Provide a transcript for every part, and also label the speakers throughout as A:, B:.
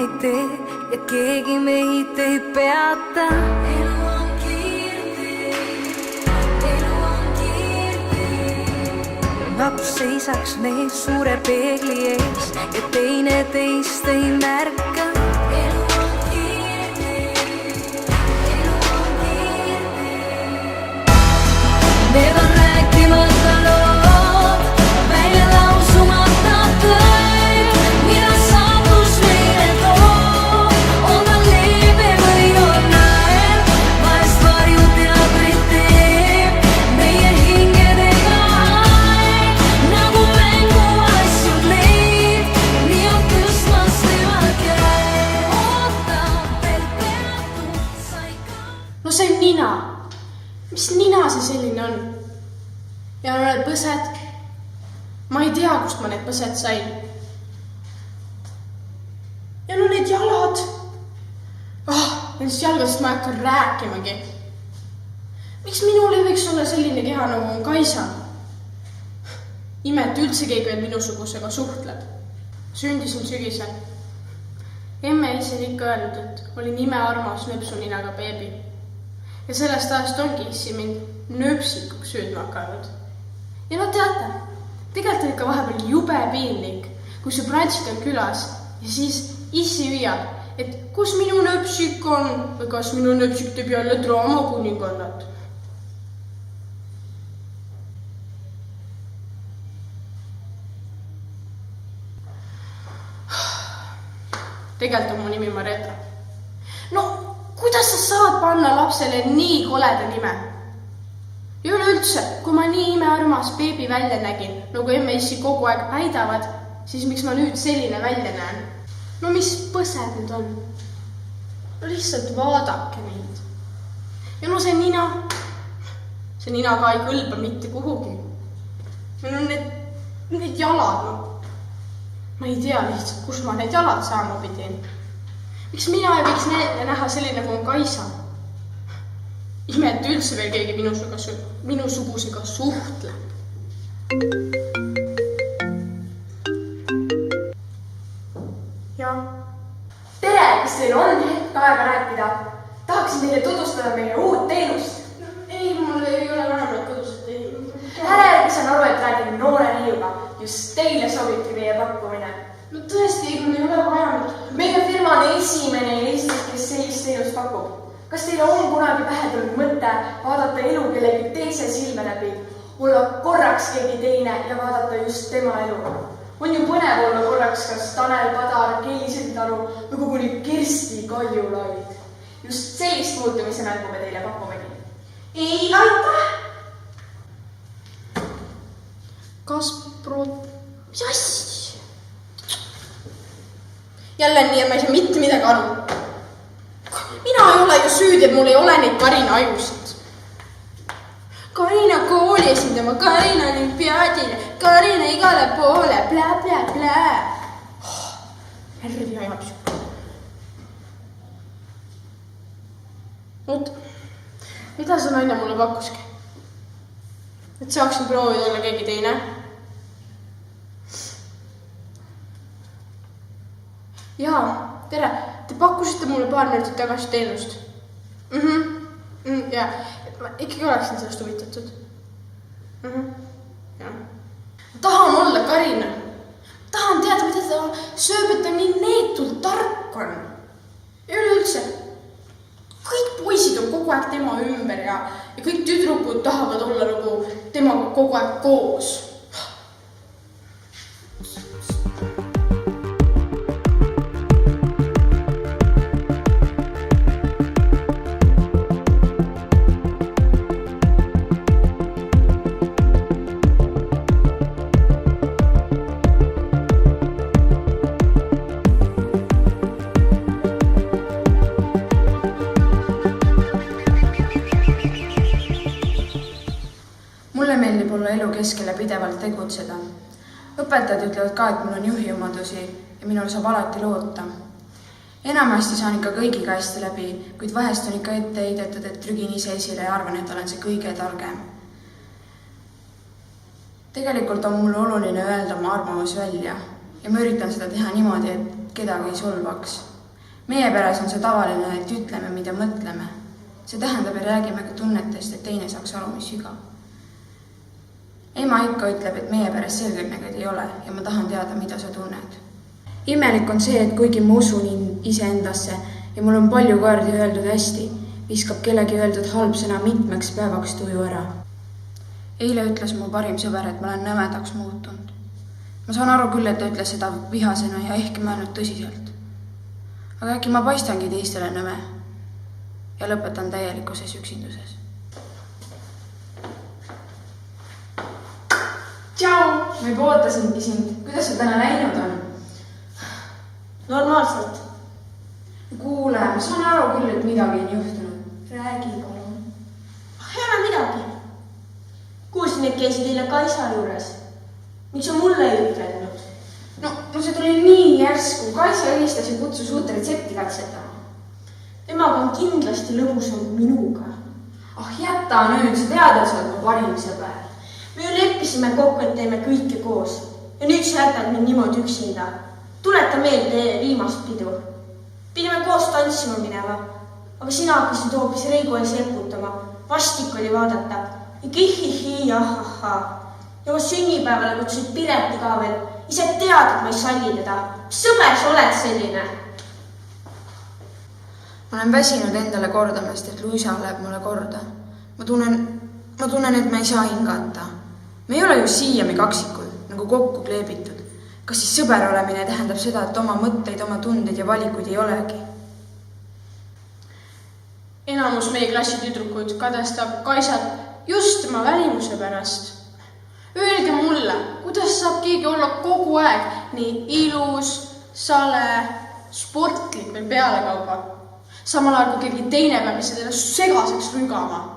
A: ei tee ja keegi meid ei peata. Elu on kiirtee, elu on kiirtee. Laps seisaks meil suure peegli ees ja teine teist ei märka. Elu on kiirtee, elu on kiirtee. Need on rääkimata lood, välja lausumata tõed, mida saatus meile toob. On ta leebe või on näeb, vahest varjuteatrit teeb meie hingedega aeg, nagu mänguasjad neid, nii on tõstmas teevad käe, ootab veel peatud sai ka.
B: No see on nina. Mis nina see selline on? Ja need põsed. Ma ei tea, kust ma need põsed sain. Ja no need jalad. Nendest jalgadest ma hakkan rääkimagi. Miks minul ei võiks olla selline keha, nagu on Kaisa? Imet üldse keegi veel minusugusega suhtleb. Sündisin sügisel. Emme ise on ikka öelnud, et olin imearmas nöpsuninaga beebi. Ja sellest ajast ongi issi mind nöpsikuks süüdma hakanud. Ja no teate, tegelikult on ikka vahepeal jube piinlik, kui sõbratsid on külas ja siis issi hüüab, et kus minu nöpsik on või kas minu nöpsik teeb jälle draama kuningannat. Tegelikult on mu nimi Mareta. No, kuidas sa saad panna lapsele nii koleda nime? Ja üleüldse, kui ma nii imearmas beebi välja nägin, nagu emme issi kogu aeg väidavad, siis miks ma nüüd selline välja näen? No mis põsed nüüd on? No lihtsalt vaadake neid. Ja no see nina ka ei kõlba mitte kuhugi. No need jalad, no. Ma ei tea lihtsalt, kus ma need jalad saama pidin. Miks mina ei võiks näha selline, nagu on Kaisa? Imet üldse veel keegi minusugusega suhtleb. Ja.
C: Tere, kas teil on hetk aega rääkida? Tahaksin teile tutvustada meie uut teenust.
B: Ei, mul ei ole vähemalt kodused.
C: Härra, saan aru, et räägime noore neiuga. Just teile sobibki meie pakkumine.
B: No tõesti, mul ei ole vaja.
C: Meie firma on esimene Eestis, kes sellist teenust pakub. Kas teile on kunagi pähe tulnud mõte vaadata elu kellegi teise silme läbi, olla korraks keegi teine ja vaadata just tema elu? On ju põnev olla korraks kas Tanel Padar, Kelly Sildaru või koguni Kersti Kaljulaid. Just sellist muutumise mängu me teile pakumegi. Ei, aitäh!
B: Mis asja? Jälle nii, ma ei saa mitte midagi aru. Mina ei ole ju süüdi, et mul ei ole neid Karina ajusid. Karina kooli esindama, Karina olümpiaadile, Karina igale poole, blä. Ärvi ajab siuke. Oot, mida see naine mulle pakkuski? Et saaksin proovida olla keegi teine? Jaa, tere. Te pakkusite mulle paar minutit tagasi teenust. Ja, ma ikkagi oleksin sellest huvitatud. Ja. Tahan olla Karina. Tahan teada, mida ta sööb, et ta nii neetult tark on. Ja üleüldse, kõik poisid on kogu aeg tema ümber ja kõik tüdrukud tahavad olla nagu temaga kogu aeg koos.
D: Mulle meeldib olla elu keskele pidevalt tegutseda. Õpetajad ütlevad ka, et mul on juhi omadusi ja minul saab alati loota. Enamasti saan ikka kõigiga hästi läbi, kuid vahest on ikka ette heidetud, et trügin ise esile ja arvan, et olen see kõige targem. Tegelikult on mul oluline öelda oma arvamus välja ja ma üritan seda teha niimoodi, et kedagi ei solvaks. meie peres on see tavaline, et ütleme, mida mõtleme. See tähendab, et räägime ka tunnetest, et teine saaks aru, mis süga. Ema ikka ütleb, et meie peres selgelnäged ei ole ja ma tahan teada, mida sa tunned. Imelik on see, et kuigi ma usun iseendasse ja mul on palju kordi öeldud hästi, viskab kellegi öeldud halb sõna mitmeks päevaks tuju ära. Eile ütles mu parim sõber, et ma olen nõmedaks muutunud. Ma saan aru küll, et ta ütles seda vihasena ja ehk mõelnud tõsiselt. Aga äkki ma paistangi teistele nõme ja lõpetan täielikuses üksinduses. Tšau! Ma juba ootasingi sind. Kuidas sa täna läinud on?
C: Normaalselt.
D: Kuule, ma saan aru küll, et midagi on juhtunud. Räägi palun.
C: Ei ole midagi. Kuulsin, et käisid eile Kaisa juures. Miks sa mulle ei ütelnud?
D: No see tuli nii järsku. Kaisa helistas ja kutsus uut retsepti katsetama.
C: Temaga on kindlasti lõbusam kui minuga.
D: Jäta nüüd, sa tead, et sa oled mu parim sõber.
C: Me ju leppisime kokku, et teeme kõike koos. Ja nüüd sa jätad mind niimoodi üksinda. Tuleta meelde viimast pidu. Pidime koos tantsima minema, aga sina hakkasid hoopis Reigo ees leputama. Vastik oli vaadata. Ja kihihi, ahaha. Ja oma sünnipäevale kutsusid Pireti ka veel. Ise tead, et ma ei salli teda. Mis sõber sa oled selline?
D: Ma olen väsinud endale kordamast, et Luisa läheb mulle korda. Ma tunnen, et me ei saa hingata. Me ei ole ju siiami kaksikud, nagu kokku kleebitud. Kas siis sõber olemine tähendab seda, et oma mõtteid, oma tundeid ja valikuid ei olegi?
B: Enamus meie klassi tüdrukud kadestab Kaisat just tema välimuse pärast. Öelge mulle, kuidas saab keegi olla kogu aeg nii ilus, sale, sportlik veel pealekauba. Samal ajal kui keegi teine peab lihtsalt ennast segaseks rügama.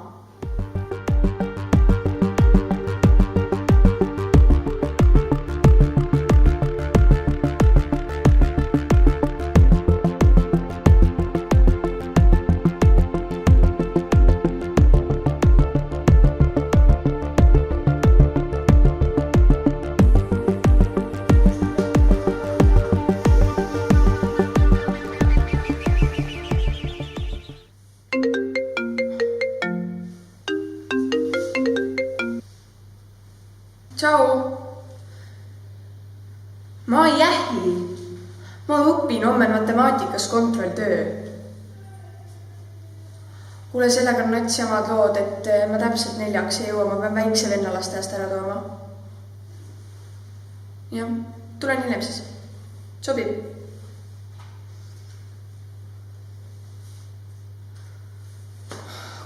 D: Tšau!
C: Ma ei ähli. Ma õpin homme matemaatikas kontrolltöö. Kuule, sellega on nats jamad lood, et ma täpselt 4 ei jõua, ma pean väikse venna lasteast ära tooma. Jah, tulen hiljem siis. Sobib?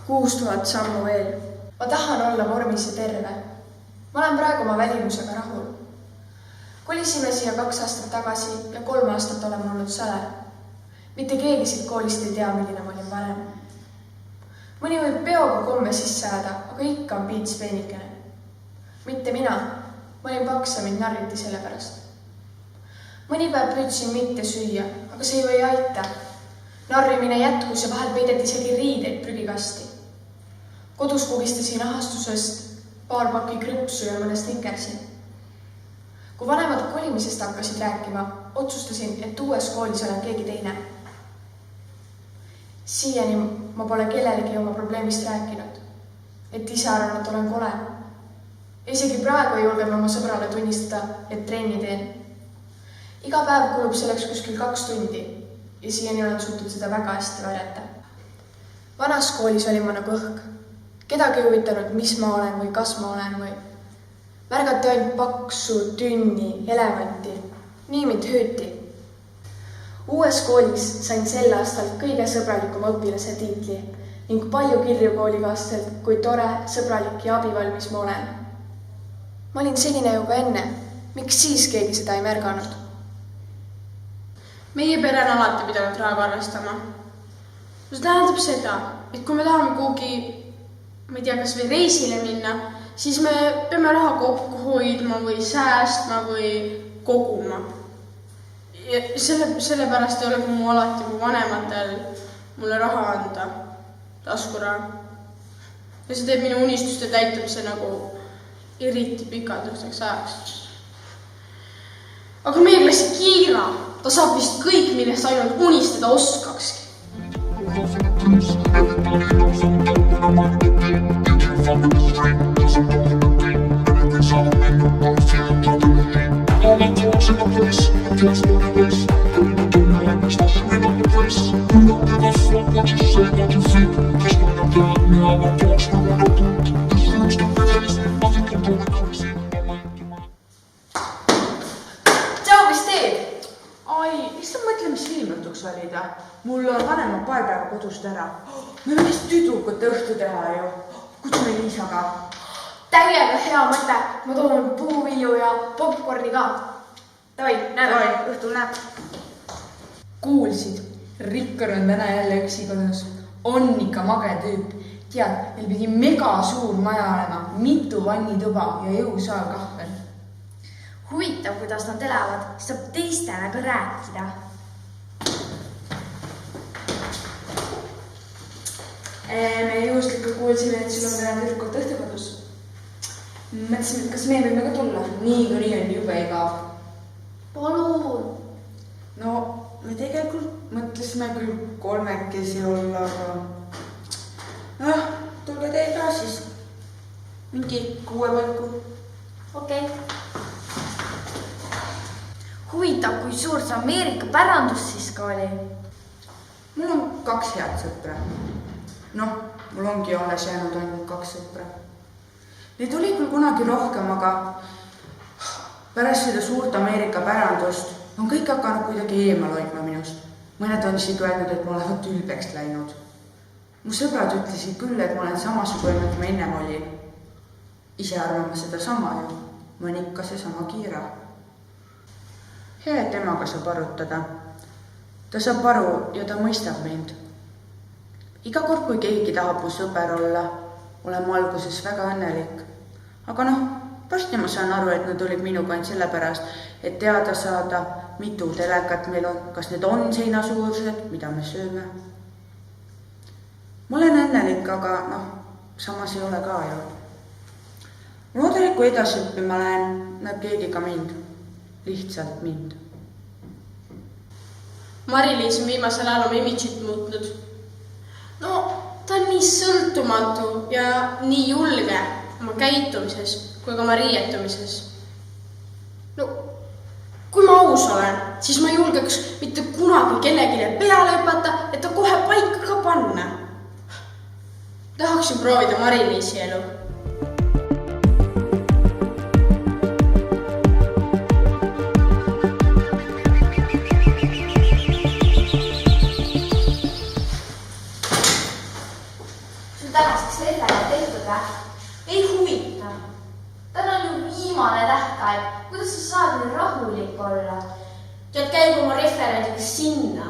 C: $6000 sammu veel. Ma tahan olla vormis ja terve. Ma olen praegu oma välimusega rahul. Kolisime siia 2 aastat tagasi ja 3 aastat oleme olnud sale. Mitte keegi siit koolist ei tea, milline ma olin varem. Mõni võib peoga komme sisse ajada, aga ikka on piits peenikene. Mitte mina. Ma olin paks ja mind narriti selle pärast. Mõni päev püüdsin mitte süüa, aga see ju ei aita. Narrimine jätkus ja vahel peideti isegi riideid prügikasti. Kodus kugistasin ahastusest paar pakki krüpsu ja mõne Snickersi. Kui vanemad kolimisest hakkasid rääkima, otsustasin, et uues koolis olen keegi teine. Siiani ma pole kellelegi oma probleemist rääkinud, et ise arvan, et olen kole. Isegi praegu ei julge oma sõbrale tunnistada, et trenni teen. Iga päev kulub selleks kuskil 2 tundi ja siiani olen suutnud seda väga hästi varjata. Vanas koolis olin ma nagu õhk. Kedagi huvitanud, mis ma olen või kas ma olen või märgati ainult paksu, tünni, elevanti. Nii mind hüüti. Uues koolis sain sel aastal kõige sõbralikuma õpilase tiitli ning palju kirju koolikaastelt, kui tore, sõbralik ja abivalmis ma olen. Ma olin selline juba enne. Miks siis keegi seda ei märganud?
B: Meie pere on alati pidanud rahaga arvestama. See tähendab seda, et kui me tahame kuhugi, ma ei tea, kas või reisile minna, siis me peame raha kokku hoidma või säästma või koguma. Ja sellepärast ei ole kui mu alati mu vanematel mulle raha anda, taskuraha. Ja see teeb minu unistuste täitumise nagu eriti pikalduseks ajaks. Aga meie klassi Kiira ta saab vist kõik, millest ainult unistada oskakski.
C: Tšau, mis teed?
D: Ai, lihtsalt mõtle, mis film õhtuks valida. Mul on vanemad paar päeva kodust ära. Meil on vist tüdrukute õhtu teha ju. Kutsume Liisaga.
C: Täiega hea mõte. Ma toon puuvilju ja popcorni ka. Davai, näeme.
D: Õhtul näeb. Kuulsid, Rikkar on täna jälle üksi kodus. On ikka mage tüüp. Tead, meil pidi mega suur maja olema, mitu vannituba ja jõusaal kahvel.
E: Huvitav, kuidas nad elavad, saab teistele ka rääkida.
D: Me juhuslikult kuulsime, et sul on täna tüdrukute õhtukodus. Mõtlesime, et kas me võime ka tulla. Nii on jube igav.
E: Palun.
D: No, me tegelikult mõtlesime küll 3 olla, aga... tulge teie ka siis. Mingi 6 paiku.
E: Okei. Huvitav, kui suur see Ameerika pärandus siis ka oli?
D: Mul on 2 head sõpra. Noh, mul ongi alles jäänud ainult 2 sõpra. Neid oli küll kunagi rohkem, aga pärast seda suurt Ameerika pärandust on kõik hakanud kuidagi eemal hoidma minust. Mõned on isegi öelnud, et ma olevat ülbeks läinud. Mu sõbrad ütlesid küll, et ma olen samasugune, nagu ma ennem olin. Ise arvan ma seda sama ju. Ma olen ikka see sama Kiira. Hea, et temaga saab arutada. Ta saab aru ja ta mõistab mind. Iga kord, kui keegi tahab mu sõber olla, olen ma alguses väga õnnelik. Aga noh, varsti ma saan aru, et nad olid minuga ainult sellepärast, et teada saada, mitu telekat meil on, kas need on seinasuurused, mida me sööme. Ma olen õnnelik, aga noh, samas ei ole ka ju. Ma loodan, et kui edasi õppima lähen, näeb keegi ka mind. Lihtsalt mind.
B: Mari-Liis on viimasel ajal oma imidžit muutnud. No, ta on nii sõltumatu ja nii julge oma käitumises kui ka oma riietumises. No, kui ma aus olen, siis ma ei julgeks mitte kunagi kellelegi peale hüpata, et ta kohe paika ka panna. Tahaksin proovida Mari-Liisi elu.
E: Sul tänaseks referaat tehtud või? Ei huvita. Täna on ju viimane tähtaeg. Kuidas sa saad nii rahulik olla?
B: Tead, käib oma referaadiga sinna.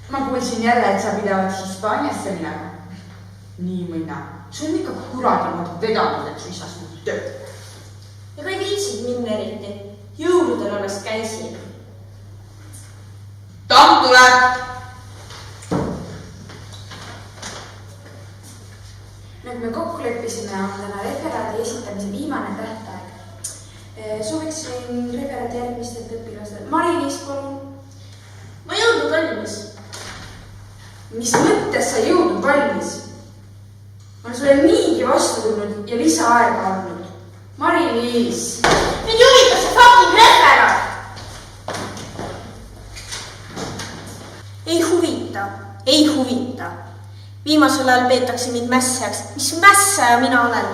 D: Ma kuulsin jälle, et sa pidavad Hispaaniasse minema. Nii mõnna. See on ikka kuradimoodi vedanud, et su isast nüüd tööd.
E: Ja ka ei viitsid minna eriti. Jõuludel alles käisin.
D: Tamm tuleb! Nagu me kokku leppisime, on täna referaadi esitamise viimane tähtaeg. Sooviksin referaadi järgmistelt õpilastel. Mari-Liis, palun.
E: Ma jõudnud valmis.
D: Mis mõttes sa jõudnud valmis? Ma olen sulle niigi vastu tulnud ja lisaaega andnud. Mari-Liis!
E: Mind juhitab see fucking referaat!
B: Ei huvita. Viimasel ajal peetakse mind mässajaks. Mis mässaja mina olen?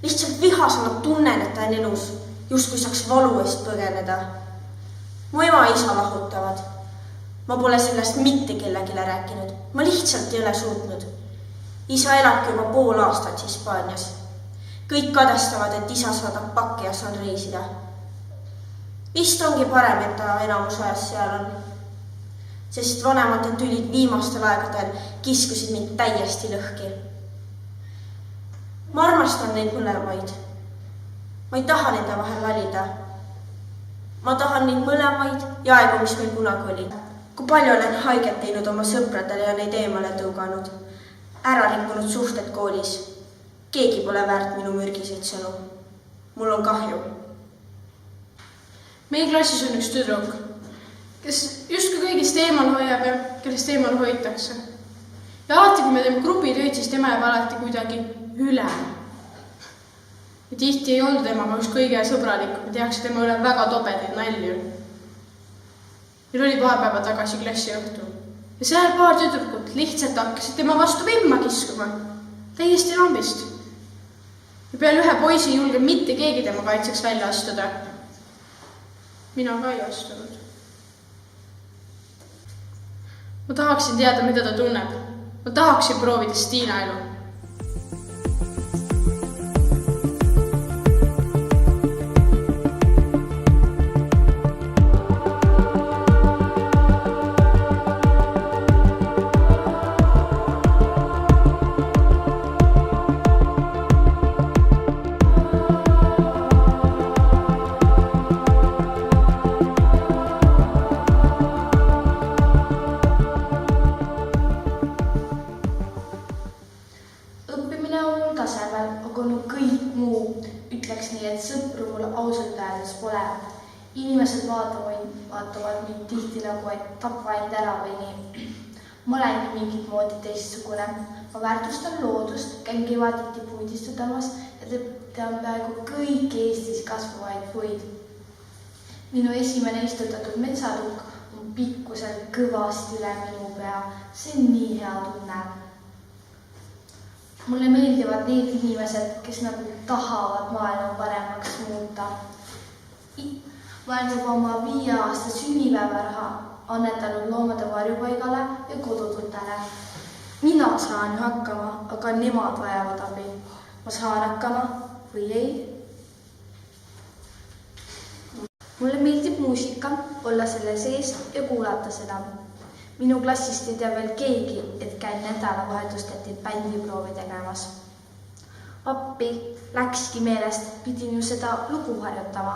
B: Lihtsalt vihasena tunnen, et ta on elus. Justkui saaks valu eest põgeneda. Mu ema ja isa lahutavad. Ma pole sellest mitte kellegile rääkinud. Ma lihtsalt ei ole suutnud. Isa elabki juba pool aastat Hispaanias. Kõik kadestavad, et isa saadab pakke ja saan reisida. Vist ongi parem, et ta enamus ajas seal on. Sest vanemate tülid viimastel aegadel kiskusid mind täiesti lõhki. Ma armastan neid mõlemaid. Ma ei taha nende vahel valida. Ma tahan neid mõlemaid ja aegu, mis meil kunagi oli. Kui palju olen haiget teinud oma sõpradele ja neid eemale tõuganud. Ära rikkunud suhted koolis. Keegi pole väärt minu mürgiseid sõnu. Mul on kahju. Meie klassis on üks tüdruk, kes justkui kõigist eemal hoiab ja kellest eemal hoitakse. Ja alati, kui me teeme grupitööd, siis tema jääb alati kuidagi üle. Ja tihti ei olnud temaga üks kõige sõbralikum ja tehakse tema üle väga tobedaid nalju. Meil oli paar päeva tagasi klassiõhtu ja seal paar tüdrukut lihtsalt hakkasid tema vastu vimma kiskuma. Täiesti lambist. Ja peale ühe poisi ei julge mitte keegi tema kaitseks välja astuda. Mina ka ei astunud. Ma tahaksin teada, mida ta tunneb. Ma tahaksin proovida Stiina elu.
E: Õppimine on tasemel, aga no kõik muu ütleks nii, et sõpru mul ausalt öeldes pole. Inimesed vaatavad mind tihti nagu, et tappa end ära või nii. Ma olengi mingit moodi teistsugune. Ma väärtustan loodust, käin kevaditi puidistutamas ja tean peaaegu kõik Eestis kasvavaid puid. Minu esimene istutatud metsatukk on pikkuselt kõvasti üle minu pea. See on nii hea tunne. Mulle meeldivad need inimesed, kes nagu tahavad maailma paremaks muuta. Ma olen juba oma 5 aasta sünnipäeva raha annetanud loomade varjupaigale ja kodututele. Mina saan ju hakkama, aga nemad vajavad abi. Ma saan hakkama või ei? Mulle meeldib muusika, olla selle sees ja kuulata seda. Minu klassist ei tea veel keegi, et käin nädalavahetustati bändiproovi tegemas. Appi läkski meelest, pidin ju seda lugu harjutama.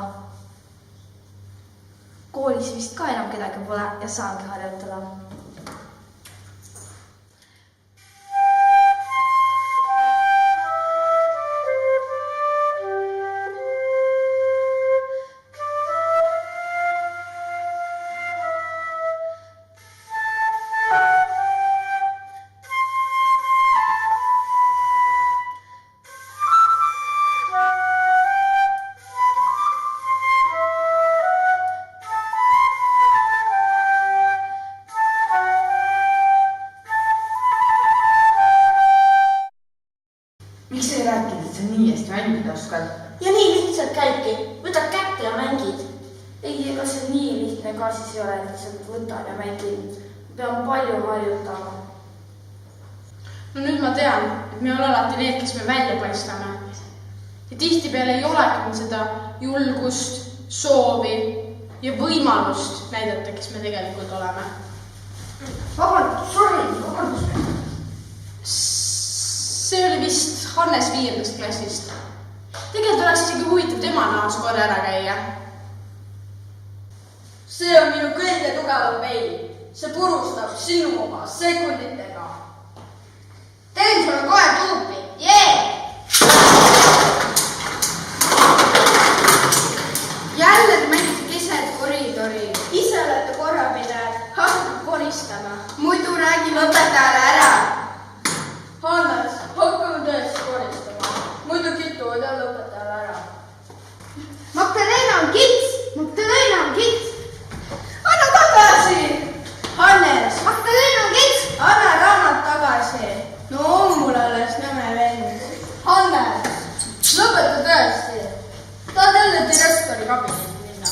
E: Koolis vist ka enam kedagi pole ja saangi harjutada.
F: Miks sa ei rääkinud, et sa nii hästi mängida oskad?
E: Ja nii lihtsalt käibki. Võtad kätte ja mängid. Ei, ega see nii lihtne ka siis ei ole, et lihtsalt võtan ja mängin. Pean palju harjutama.
B: No nüüd ma tean, et me on alati need, kes me välja paistame. Ja tihtipeale ei olegi seda julgust, soovi ja võimalust näidata, kes me tegelikult oleme.
F: Vabandust.
B: See oli vist Hannes 5. klassist. Tegelikult oleks isegi huvitav tema naas korra ära käia.
C: See on minu kõige tugevam meil. See purustab sinu oma sekunditega.
E: Teen sulle kohe tuupi. Jee!
D: Jälle te mängite keset koridori.
C: Ise olete korramine, hakkab koristama.
D: Muidu räägime õpetajale ära.
C: Hannes, hakkame tõesti koristama. Muidu kituvad jälle õpetajale ära.
D: Magdalena on kits! Magdalena on kits!
C: Anna tagasi! Hannes,
D: Magdalena on kits!
C: anna raamat tagasi.
D: No on mul alles nõme vend.
C: Hannes, lõpeta tõesti. Tahad jälle direktori kabinetti minna.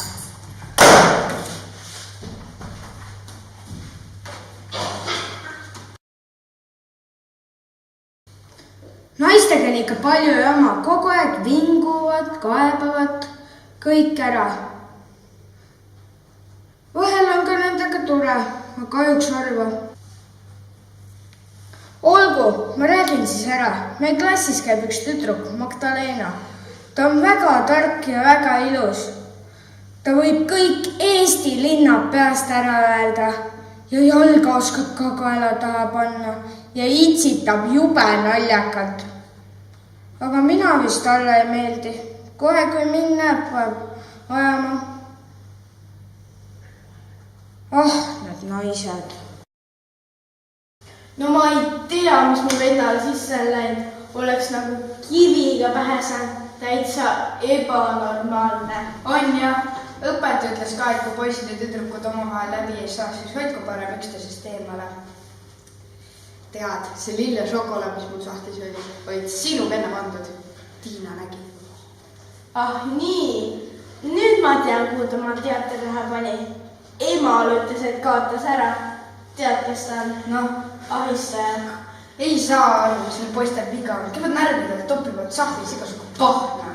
D: Naistega on ikka palju jama, kogu aeg vinguvad, kaebavad, kõik ära. Vahel on ka nendega tore, aga kahjuks harva. Olgu, ma räägin siis ära. Meie klassis käib üks tüdruk, Magdalena. Ta on väga tark ja väga ilus. Ta võib kõik Eesti linnad peast ära öelda ja jalga oskab ka kaela taha panna ja itsitab jube naljakalt. Aga mina vist talle ei meeldi. Kohe, kui mind näeb, peab ajama. need naised.
C: no ma ei tea, mis mu vennal sisse on läinud. Oleks nagu kiviga pähe saanud. Täitsa ebanormaalne.
D: On jah, õpetaja ütles ka, et kui poisid ja tüdrukud omavahel läbi ei saa, siis hoidku parem üksteisest eemale. Tead, see lille šokolaad, mis mul sahtlis oli, olid sinu venna pandud. Tiina nägi.
C: Ah nii, nüüd ma tean, kuhu ta oma teatriraha pani. Emal ütles, et kaotas ära. Tead, kes ta on?
D: Noh,
C: Ahistaja.
D: ei saa aru, mis neil poistel viga on. Käivad närvidel, topivad sahvis igasugu pahna.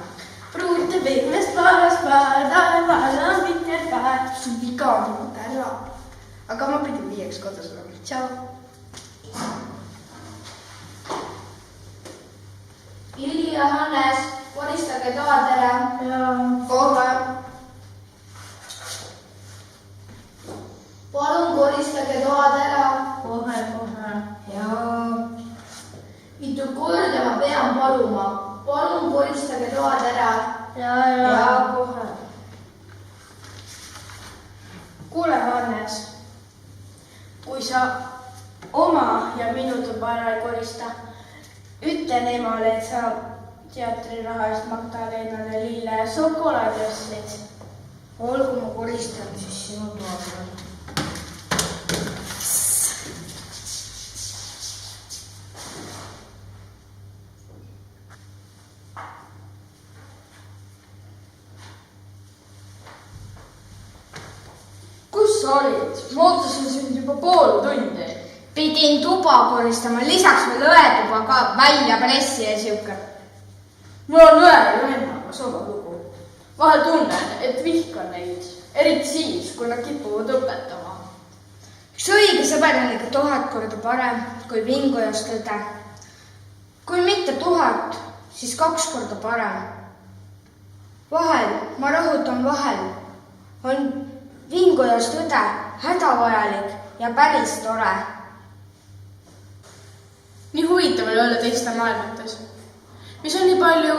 C: Pruute pehmest paast vaadavad mitte päev.
D: Sul viga on olnud ära. Aga ma pidin 5 kodus olema. Tšau.
E: Lili ja Hannes, koristage toad ära.
D: Kohe.
E: Palun koristage toad ära.
C: Kohe.
D: Jaa.
E: Mitu korda ma pean paluma. Palun koristage toad ära.
C: Ja kohe. Kuule, Hannes, kui sa oma ja minu tuba ära ei korista, ütlen emale, et sa teatriraha eest Magdalenale lille ja šokolaadi ostsid.
D: Olgu ma koristan siis sinu toa peal.
B: Kus sa olid? Ma ootasin sind juba pool tundi.
D: Pidin tuba koristama, lisaks veel õetuba ka välja pressi ja siuke.
B: Mul on õe ja vennaga sama lugu. Vahel tunnen, et vihkan neid. Eriti siis, kui nad kipuvad õpetama.
D: Üks õige sõber on ikka 1000 korda parem kui vingujas tõde. Kui mitte 1000, siis 2 korda parem. Vahel, ma rõhutan vahel, on vingujas tõde hädavajalik ja päris tore.
B: Nii huvitav oli olla teiste maailmates, mis on nii palju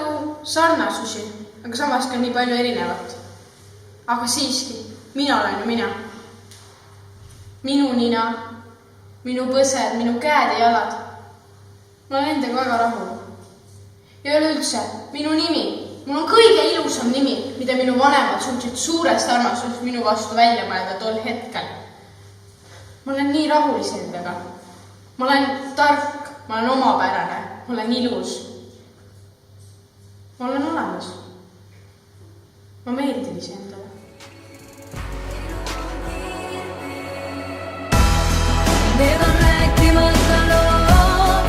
B: sarnasusi, aga samas ka nii palju erinevat. Aga siiski, mina olen ju mina. Minu nina, minu põsed, minu käed ja jalad. Ma olen endaga väga rahul. Ja üleüldse, minu nimi. Mul on kõige ilusam nimi, mida minu vanemad suutsid suurest armastusest minu vastu välja mõelda tol hetkel. Ma olen nii rahul iseendaga. Ma olen tark, ma olen omapärane, ma olen ilus. Ma olen olemas. Ma meeldin iseendale.
A: Need on rääkimata lood,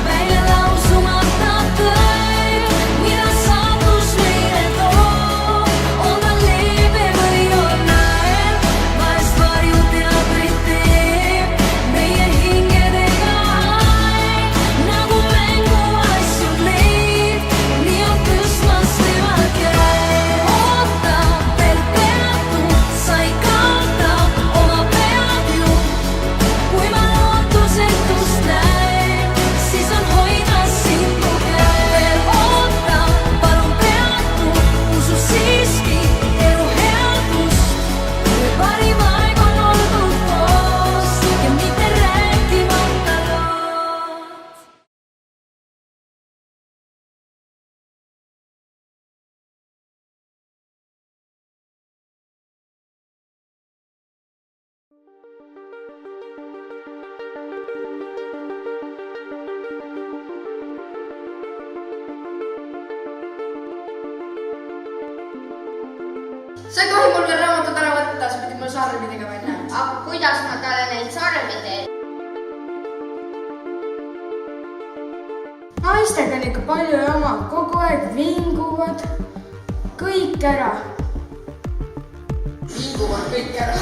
A: välja lausumata kõik, mida saatus meile toob. On ta leebe või on näeb, vahest varjuteatrit teeb meie hingedega aeg, nagu mänguasju leib, nii on tõstmas teevad käib. Oota, veel peatu, sa ei kaota oma pead ju. Kui ma lootusetust näen, siis on hoida sind mu käel. Oota, palun peatu, usu siiski elu headust. Kui parim aeg on olnud koos ja mitte rääkimata lood.
D: Sa ei tohi mul veel raamatut ära võtta, sa pidid mul sarvi tegema enne.
E: Aga kuidas ma talle neid sarvi teen?
D: Naistega on ikka palju jama, kogu aeg vinguvad, kõik ära.
B: Vinguvad kõik ära.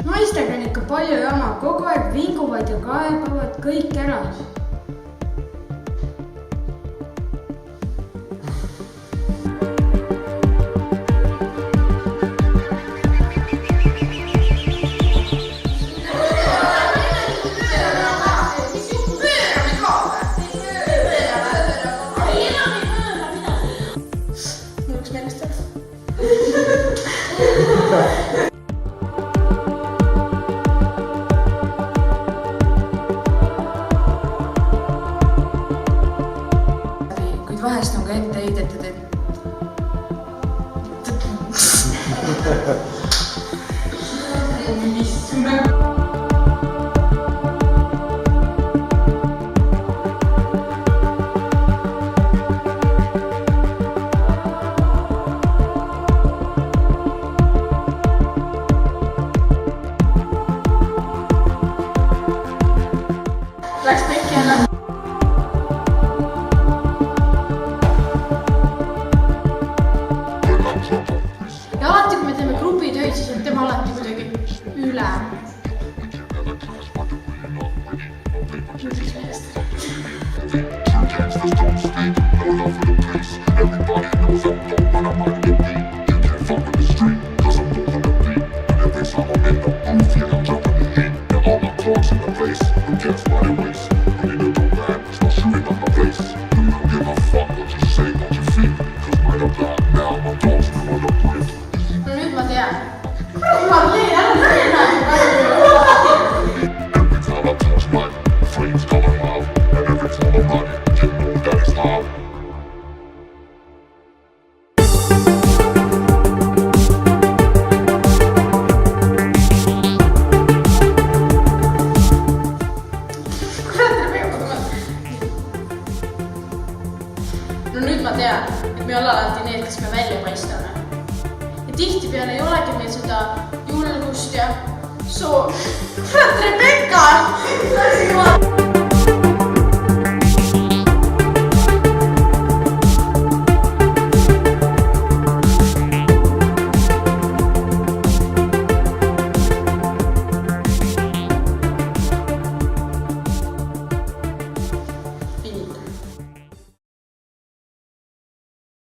D: Naistega on ikka palju jama, kogu aeg vinguvad ja kaebavad kõik ära.
B: Mul üks meelest ära.
D: kuid vahest on ka ette heidetud, et
B: Läks pekki jälle. Ja alati, kui me teeme grupitöid, siis on tema alati kuidagi üle. No nüüd ma tean. Marleen, ära nõrena! No nüüd ma tean, et me ei ole alati need, kes me välja paistame. Ja tihtipeale ei olegi meil seda julgust ja soo... Kurat, Rebecca!